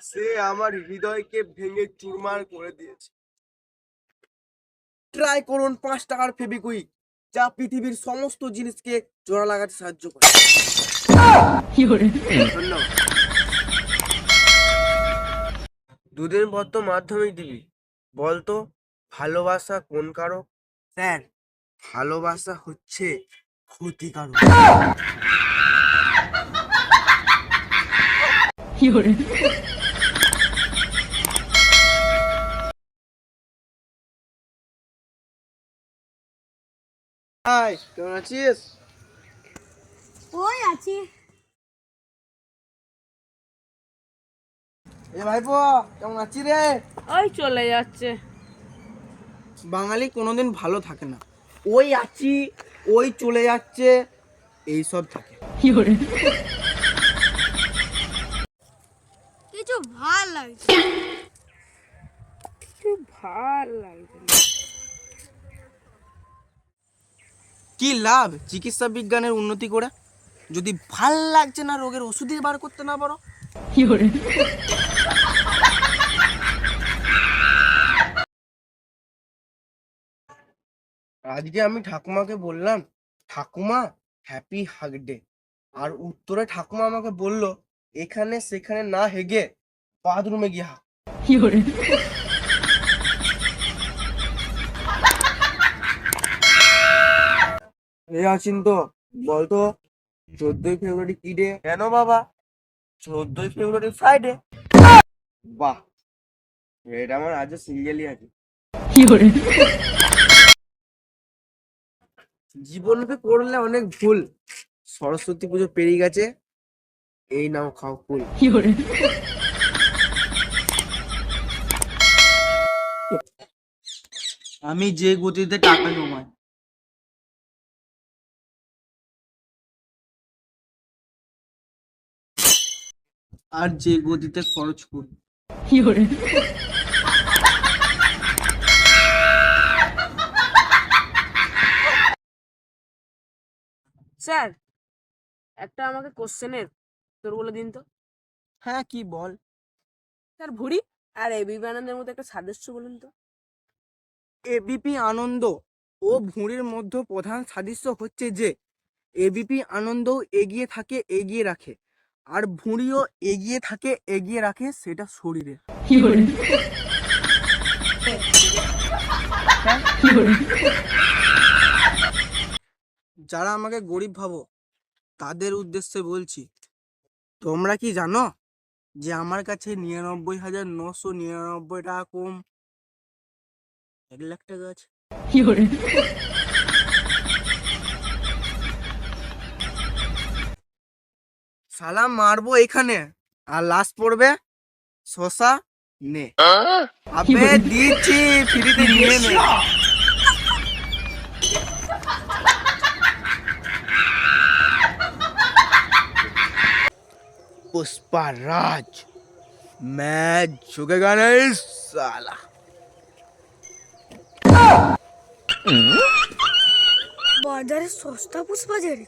সে আমার হৃদয়কে ভেঙে চুরমার করে দিয়েছে। ট্রাই করুন 5 টাকার ফেবিকুইক, যা পৃথিবীর সমস্ত জিনিসকে জোড়া লাগাতে সাহায্য করে। ধন্যবাদ। দুদিন পর তো মাধ্যমিক দিবি, বলতো ভালোবাসা কোন কারক? স্যার, ভালোবাসা হচ্ছে ক্ষতিকারক। হাই, কেমন আছিস? ওই আছি। এ ভাইপো, কেমন আছিস রে? ওই চলে যাচ্ছে। বাঙালি কোনোদিন ভালো থাকে না, ওই আছি, ওই চলে যাচ্ছে, এইসব থাকে। কিছু ভাল লাগছে। ভাল লাগছে না। কি লাভ চিকিৎসা বিজ্ঞানের উন্নতি করে, যদি ভাল লাগছে না রোগের ওষুধই বার করতে না পারো? আজকে আমি ঠাকুমাকে বললাম, ঠাকুমা হ্যাপি হাগ ডে, আর উত্তরে ঠাকুমা আমাকে বলল, এখানে সেখানে না হেগে বাথরুমে গিয়ে হাগ। আছেন তো, বলতো 14ই ফেব্রুয়ারি কি ডে? কেন বাবা, 14ই ফেব্রুয়ারি ফ্রাইডে। বাহ, এটা আমার আজও সিঙ্গেলই আছে। জীবনে করলে অনেক ভুল, সরস্বতী পুজো পেরিয়ে গেছে, এই নাও খাও ফুল। আমি যে গতিতে টাকা জমাই, আর যে গতিতে খরচ করি, স্যার, একটা আমাকে কোশ্চেনের উত্তর বলে দিন তো। হ্যাঁ কি বল? স্যার, ভুঁড়ি আর এবিপি আনন্দের মধ্যে একটা সাদৃশ্য বলুন তো। এবিপি আনন্দ ও ভুঁড়ির মধ্যে প্রধান সাদৃশ্য হচ্ছে যে এবিপি আনন্দ এগিয়ে থাকে, এগিয়ে রাখে, আর ভুঁড়িও এগিয়ে থাকে, এগিয়ে রাখে, সেটা শরীরে। যারা আমাকে গরিব ভাবো তাদের উদ্দেশ্যে বলছি, তোমরা কি জানো যে আমার কাছে 99,999 টাকা কম 1 লাখ টাকা আছে? সালাম মারবো এখানে, আর লাশ পড়বে শশা নে। আবে দিচ্ছি, ফ্রিতে নিয়ে নে। पुष्पा राज, मैं झुकेगा नहीं साला। বাজারে সস্তা পুষ্পা জারি।